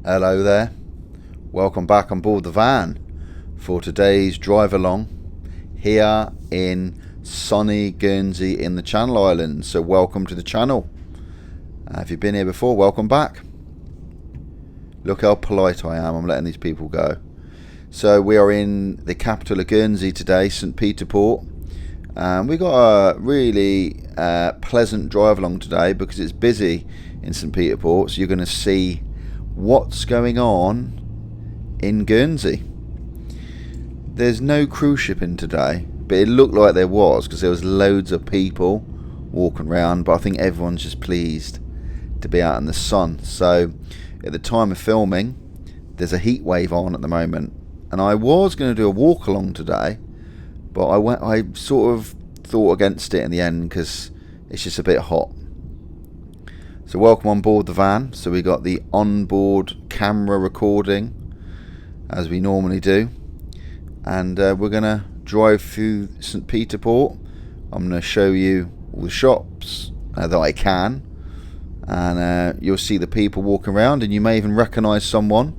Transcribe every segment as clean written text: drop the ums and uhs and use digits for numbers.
Hello there, welcome back on board the van for today's drive along here in sunny Guernsey in the Channel Islands. So welcome to the channel. If you've been here before, welcome back. Look how polite I am, I'm letting these people go. So we are in the capital of Guernsey today, St. Peter Port. We got a really pleasant drive along today because it's busy in St. Peter Port, so you're going to see what's going on in Guernsey. There's no cruise ship in today, but it looked like there was because there was loads of people walking around, but I think everyone's just pleased to be out in the sun. So at the time of filming, there's a heat wave on at the moment, and I was going to do a walk along today, but I sort of thought against it in the end because it's just a bit hot. So welcome on board the van. So we got the onboard camera recording as we normally do, and we're gonna drive through St. Peter Port. I'm gonna show you all the shops that I can, and you'll see the people walking around, and you may even recognise someone,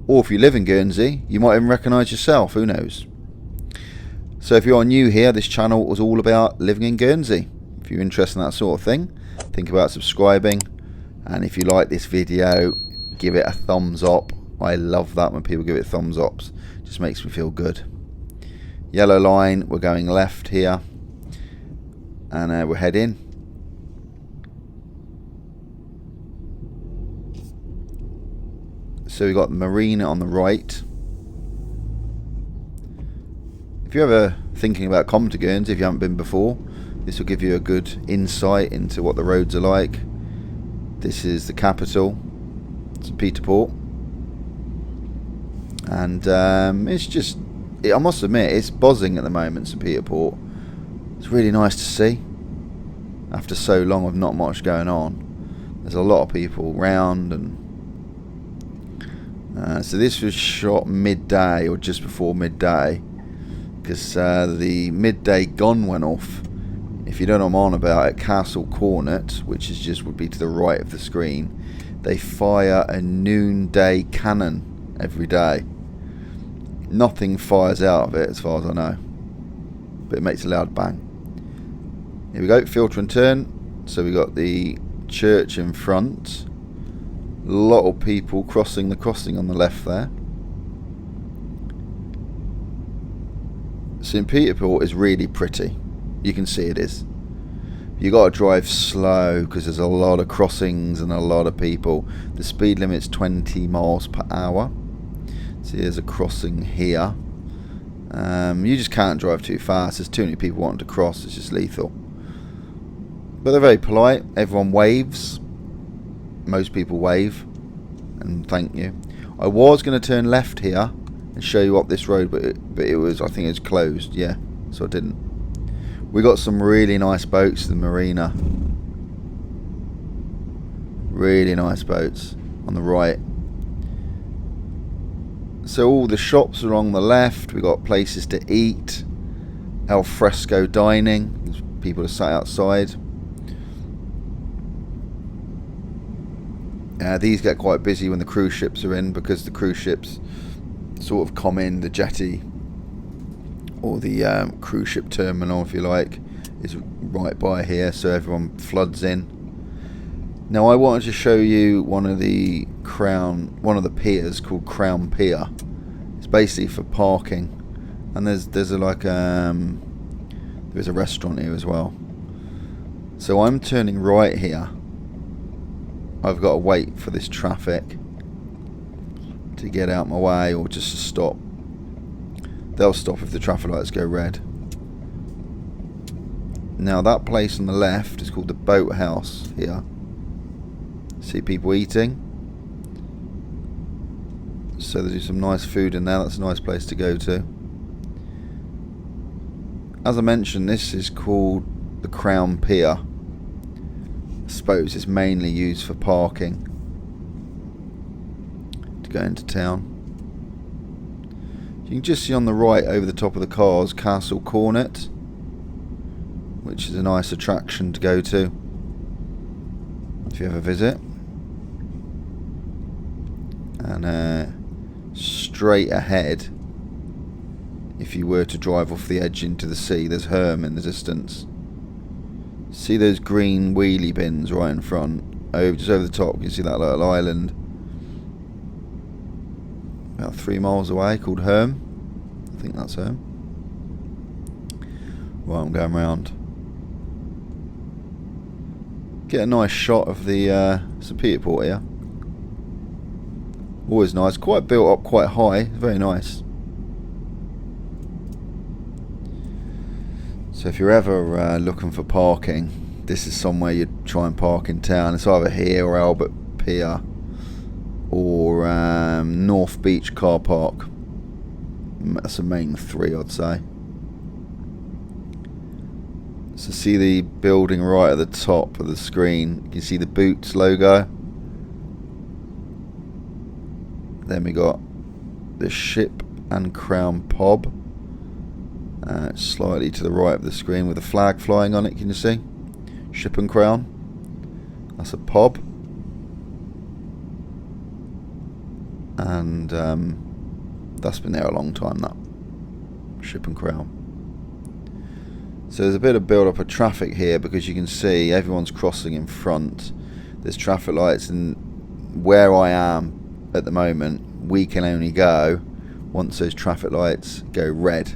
or if you live in Guernsey you might even recognise yourself, who knows. So if you're new here, this channel was all about living in Guernsey. If you're interested in that sort of thing, think about subscribing, and if you like this video, give it a thumbs up. I love that when people give it thumbs ups, it just makes me feel good. Yellow line, we're going left here, and we're heading. So we've got the marina on the right. If you're ever thinking about coming to Guernsey, if you haven't been before, this will give you a good insight into what the roads are like. This is the capital, St. Peter Port, and it's just, I must admit, it's buzzing at the moment, St. Peter Port. It's really nice to see after so long of not much going on. There's a lot of people round, and so this was shot midday or just before midday, because the midday gun went off. If you don't know what I'm on about, at Castle Cornet, which is just would be to the right of the screen, they fire a noonday cannon every day. Nothing fires out of it as far as I know, but it makes a loud bang. Here we go, filter and turn. So we got the church in front. A lot of people crossing the crossing on the left there. St. Peter Port is really pretty. You can see it is. You got to drive slow because there's a lot of crossings and a lot of people. The speed limit's 20 miles per hour. So here's a crossing here. You just can't drive too fast. There's too many people wanting to cross. It's just lethal. But they're very polite. Everyone waves. Most people wave and thank you. I was going to turn left here and show you up this road, but it was, I think it was closed. Yeah, so I didn't. We got some really nice boats in the marina. Really nice boats on the right. So all the shops are on the left. We got places to eat. Al fresco dining. There's people are sat outside. These get quite busy when the cruise ships are in, because the cruise ships sort of come in the jetty, or the cruise ship terminal, if you like, is right by here, so everyone floods in. Now I wanted to show you one of the piers called Crown Pier. It's basically for parking, and there's a restaurant here as well. So I'm turning right here. I've got to wait for this traffic to get out my way, or just to stop. They'll stop if the traffic lights go red. Now that place on the left is called the Boathouse here. See people eating. So there's some nice food in there. That's a nice place to go to. As I mentioned, this is called the Crown Pier. I suppose it's mainly used for parking to go into town. You can just see on the right over the top of the cars Castle Cornet, which is a nice attraction to go to if you ever visit. And straight ahead, if you were to drive off the edge into the sea, there's Herm in the distance. See those green wheelie bins right in front? Just over the top, you see that little island about 3 miles away called Herm. I think that's Herm. Right, I'm going round. Get a nice shot of the St. Peter Port here. Always nice, quite built up, quite high, very nice. So if you're ever looking for parking, this is somewhere you'd try and park in town. It's either here or Albert Pier or North Beach car park. That's the main three, I'd say. So see the building right at the top of the screen. You can see the Boots logo. Then we got the Ship and Crown pub, slightly to the right of the screen with a flag flying on it. Can you see? Ship and Crown. That's a pub. And that's been there a long time, that Ship and Crown. So there's a bit of build up of traffic here because you can see everyone's crossing in front. There's traffic lights, and where I am at the moment, we can only go once those traffic lights go red.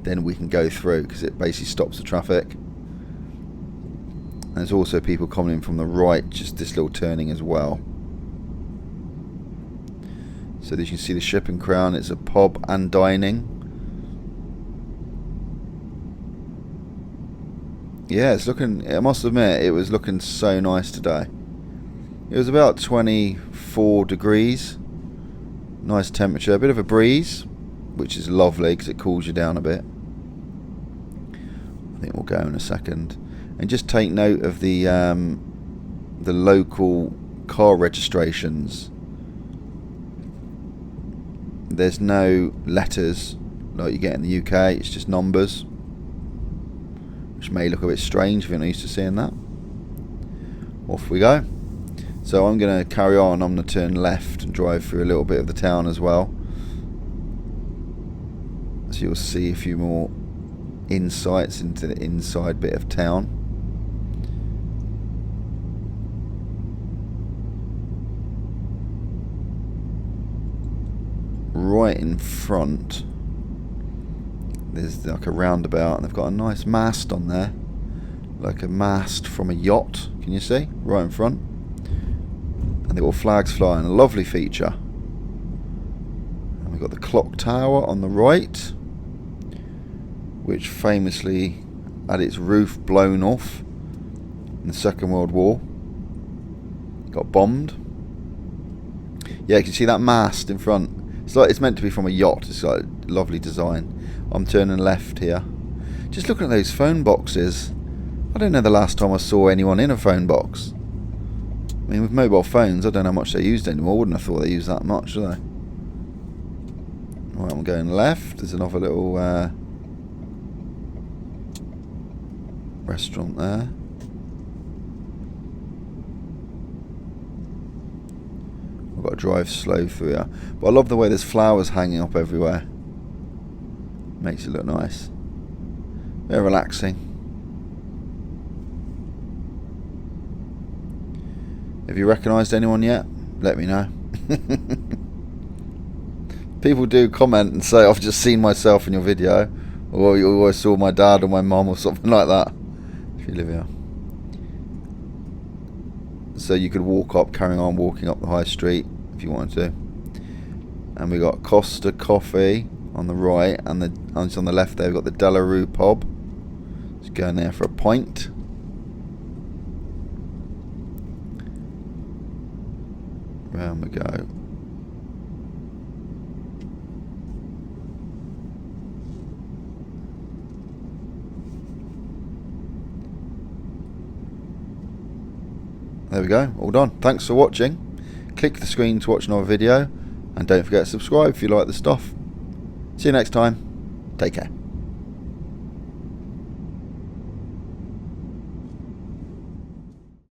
Then we can go through because it basically stops the traffic. And there's also people coming in from the right, just this little turning as well. So as you can see the Ship and Crown, it's a pub and dining. Yeah, it's looking, I must admit, it was looking so nice today. It was about 24 degrees. Nice temperature, a bit of a breeze, which is lovely because it cools you down a bit. I think we'll go in a second. And just take note of the local car registrations. There's no letters like you get in the UK, it's just numbers, which may look a bit strange if you're not used to seeing that. Off we go. So I'm going to carry on. I'm going to turn left and drive through a little bit of the town as well. So you'll see a few more insights into the inside bit of town. Right in front there's like a roundabout, and they've got a nice mast on there, like a mast from a yacht. Can you see? Right in front. And they've got flags flying, a lovely feature. And we've got the clock tower on the right, which famously had its roof blown off in the Second World War. Got bombed. Yeah, you can see that mast in front. It's like it's meant to be from a yacht. It's like a lovely design. I'm turning left here. Just looking at those phone boxes. I don't know the last time I saw anyone in a phone box. I mean, with mobile phones, I don't know how much they're used anymore. I wouldn't have thought they used that much, do they? Right, I'm going left. There's another little restaurant there. I've got to drive slow through here. But I love the way there's flowers hanging up everywhere. Makes it look nice. Very relaxing. Have you recognised anyone yet? Let me know. People do comment and say, I've just seen myself in your video. Or you always saw my dad or my mum or something like that. If you live here. So you could walk up, carrying on walking up the high street if you wanted to. And we got Costa Coffee on the right, and on the left there we've got the Delarue pub. Just going there for a pint. Round we go. There we go, all done. Thanks for watching. Click the screen to watch another video, and don't forget to subscribe if you like the stuff. See you next time. Take care.